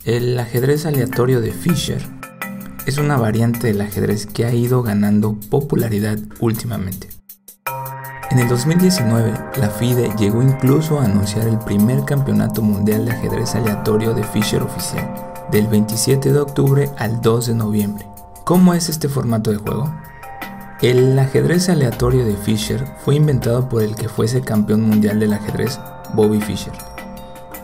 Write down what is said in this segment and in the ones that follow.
El ajedrez aleatorio de Fischer es una variante del ajedrez que ha ido ganando popularidad últimamente. En el 2019, la FIDE llegó incluso a anunciar el primer campeonato mundial de ajedrez aleatorio de Fischer oficial, del 27 de octubre al 2 de noviembre. ¿Cómo es este formato de juego? El ajedrez aleatorio de Fischer fue inventado por el que fuese campeón mundial del ajedrez, Bobby Fischer,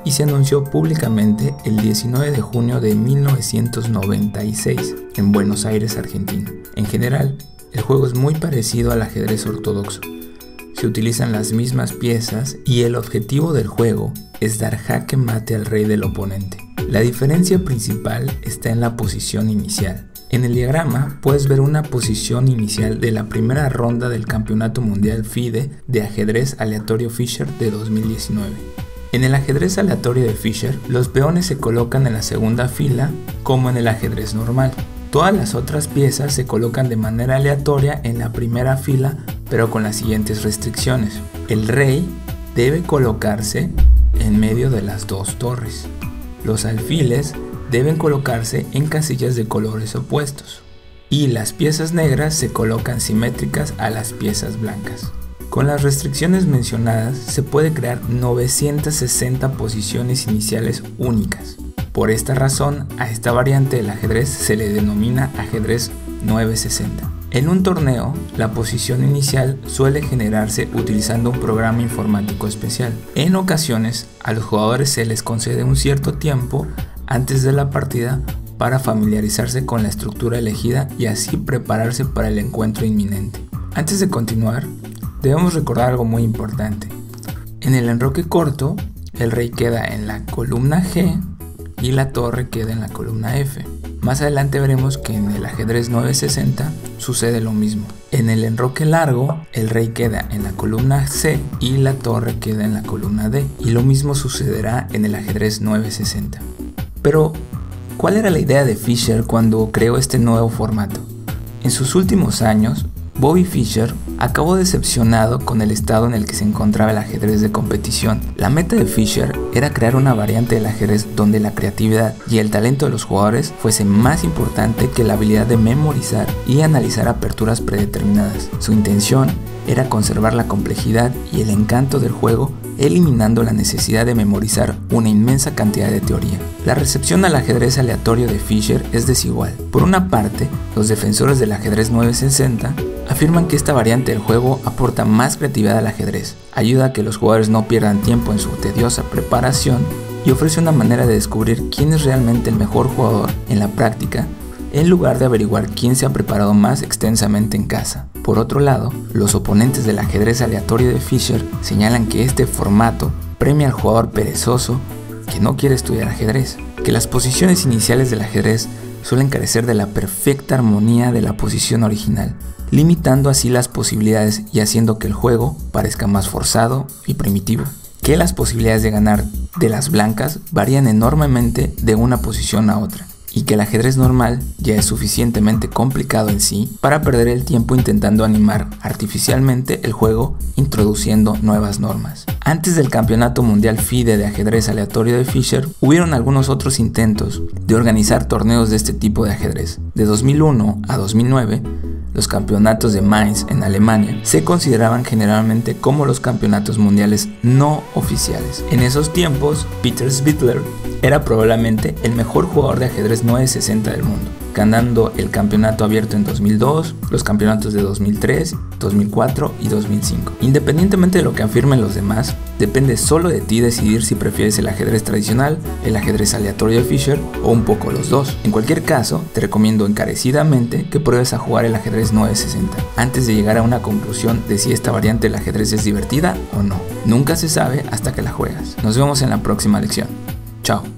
y se anunció públicamente el 19 de junio de 1996 en Buenos Aires, Argentina. En general, el juego es muy parecido al ajedrez ortodoxo. Se utilizan las mismas piezas y el objetivo del juego es dar jaque mate al rey del oponente. La diferencia principal está en la posición inicial. En el diagrama puedes ver una posición inicial de la primera ronda del Campeonato Mundial FIDE de ajedrez aleatorio Fischer de 2019. En el ajedrez aleatorio de Fischer, los peones se colocan en la segunda fila como en el ajedrez normal. Todas las otras piezas se colocan de manera aleatoria en la primera fila, pero con las siguientes restricciones. El rey debe colocarse en medio de las dos torres. Los alfiles deben colocarse en casillas de colores opuestos. Y las piezas negras se colocan simétricas a las piezas blancas. Con las restricciones mencionadas se puede crear 960 posiciones iniciales únicas. Por esta razón, a esta variante del ajedrez se le denomina ajedrez 960. En un torneo, la posición inicial suele generarse utilizando un programa informático especial. En ocasiones, a los jugadores se les concede un cierto tiempo antes de la partida para familiarizarse con la estructura elegida y así prepararse para el encuentro inminente. Antes de continuar, debemos recordar algo muy importante. En el enroque corto, el rey queda en la columna G y la torre queda en la columna F. Más adelante veremos que en el ajedrez 960 sucede lo mismo. En el enroque largo, el rey queda en la columna C y la torre queda en la columna D. Y lo mismo sucederá en el ajedrez 960. Pero, ¿cuál era la idea de Fischer cuando creó este nuevo formato? En sus últimos años, Bobby Fischer acabó decepcionado con el estado en el que se encontraba el ajedrez de competición. La meta de Fischer era crear una variante del ajedrez donde la creatividad y el talento de los jugadores fuese más importante que la habilidad de memorizar y analizar aperturas predeterminadas. Su intención era conservar la complejidad y el encanto del juego, eliminando la necesidad de memorizar una inmensa cantidad de teoría. La recepción al ajedrez aleatorio de Fischer es desigual. Por una parte, los defensores del ajedrez 960 afirman que esta variante del juego aporta más creatividad al ajedrez, ayuda a que los jugadores no pierdan tiempo en su tediosa preparación y ofrece una manera de descubrir quién es realmente el mejor jugador en la práctica, en lugar de averiguar quién se ha preparado más extensamente en casa. Por otro lado, los oponentes del ajedrez aleatorio de Fischer señalan que este formato premia al jugador perezoso que no quiere estudiar ajedrez, que las posiciones iniciales del ajedrez suelen carecer de la perfecta armonía de la posición original, limitando así las posibilidades y haciendo que el juego parezca más forzado y primitivo, que las posibilidades de ganar de las blancas varían enormemente de una posición a otra, y que el ajedrez normal ya es suficientemente complicado en sí para perder el tiempo intentando animar artificialmente el juego introduciendo nuevas normas. Antes del Campeonato Mundial FIDE de ajedrez aleatorio de Fischer, hubieron algunos otros intentos de organizar torneos de este tipo de ajedrez. De 2001 a 2009, los campeonatos de Mainz en Alemania se consideraban generalmente como los campeonatos mundiales no oficiales. En esos tiempos, Peter Svidler era probablemente el mejor jugador de ajedrez 960 del mundo, ganando el campeonato abierto en 2002, los campeonatos de 2003, 2004 y 2005. Independientemente de lo que afirmen los demás, depende solo de ti decidir si prefieres el ajedrez tradicional, el ajedrez aleatorio de Fischer o un poco los dos. En cualquier caso, te recomiendo encarecidamente que pruebes a jugar el ajedrez 960 antes de llegar a una conclusión de si esta variante del ajedrez es divertida o no. Nunca se sabe hasta que la juegas. Nos vemos en la próxima lección. Chao.